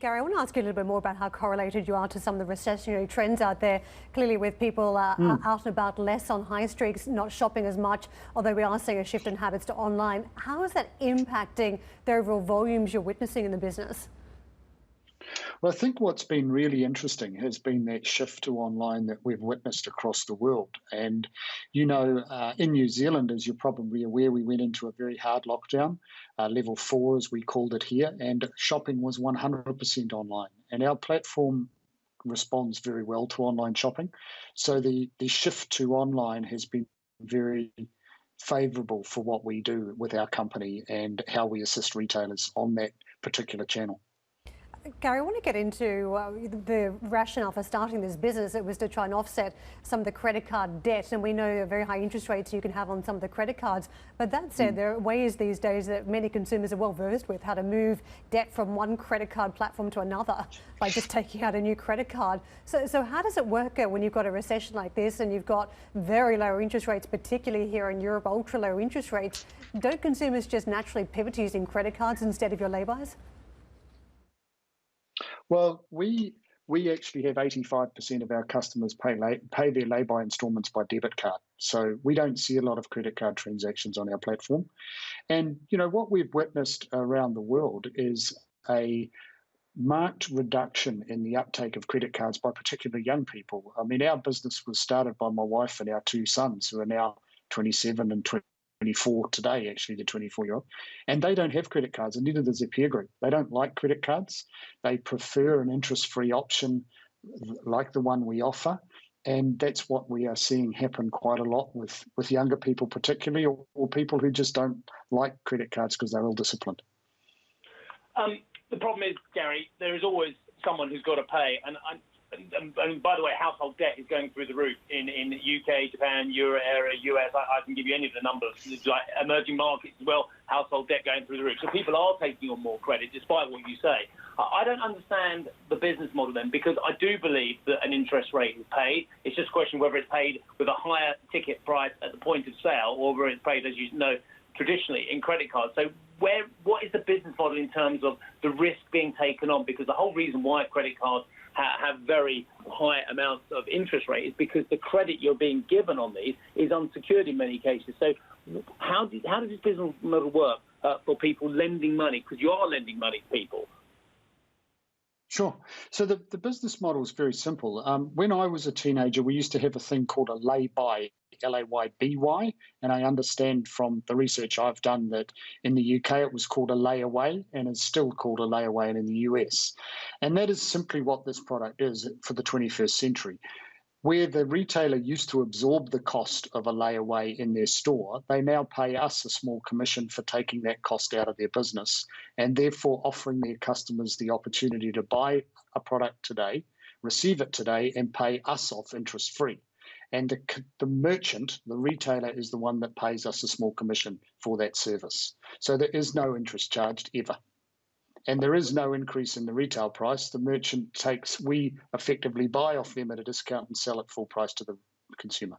Gary, I want to ask you a little bit more about how correlated you are to some of the recessionary trends out there. Clearly with people out and about less on high streets, not shopping as much, although we are seeing a shift in habits to online. How is that impacting the overall volumes you're witnessing in the business? Well, I think what's been really interesting has been that shift to online that we've witnessed across the world. And, in New Zealand, as you're probably aware, we went into a very hard lockdown, level 4 as we called it here, and shopping was 100% online. And our platform responds very well to online shopping. So the shift to online has been very favourable for what we do with our company and how we assist retailers on that particular channel. Gary, I want to get into the rationale for starting this business. It was to try and offset some of the credit card debt, and we know very high interest rates you can have on some of the credit cards. But that said, there are ways these days that many consumers are well versed with how to move debt from one credit card platform to another by just taking out a new credit card. So how does it work when you've got a recession like this and you've got very low interest rates, particularly here in Europe, ultra low interest rates? Don't consumers just naturally pivot to using credit cards instead of your laybys? Well, we actually have 85% of our customers pay their lay-by installments by debit card. So we don't see a lot of credit card transactions on our platform. And, what we've witnessed around the world is a marked reduction in the uptake of credit cards by particularly young people. I mean, our business was started by my wife and our two sons, who are now 27 and 24 today, actually, the 24-year-old, and they don't have credit cards, and neither does their peer group. They don't like credit cards. They prefer an interest-free option like the one we offer, and that's what we are seeing happen quite a lot with younger people particularly, or people who just don't like credit cards because they're ill-disciplined. The problem is, Gary, there is always someone who's got to pay, and by the way, household debt is going through the roof in the UK, Japan, Euro area, US. I can give you any of the numbers. It's like emerging markets as well, household debt going through the roof. So people are taking on more credit, despite what you say. I don't understand the business model then, because I do believe that an interest rate is paid. It's just a question whether it's paid with a higher ticket price at the point of sale, or whether it's paid, as you know, traditionally in credit cards. So what is the business model in terms of the risk being taken on? Because the whole reason why credit cards have very high amounts of interest rate is because the credit you're being given on these is unsecured in many cases. So how does this business model work for people lending money? Because you are lending money to people. Sure. So the business model is very simple. When I was a teenager, we used to have a thing called a LayBuy, LayBuy, and I understand from the research I've done that in the UK it was called a layaway and is still called a layaway in the US. And that is simply what this product is for the 21st century. Where the retailer used to absorb the cost of a layaway in their store, they now pay us a small commission for taking that cost out of their business and therefore offering their customers the opportunity to buy a product today, receive it today, and pay us off interest-free. And the merchant, the retailer, is the one that pays us a small commission for that service. So there is no interest charged ever. And there is no increase in the retail price. The merchant we effectively buy off them at a discount and sell at full price to the consumer.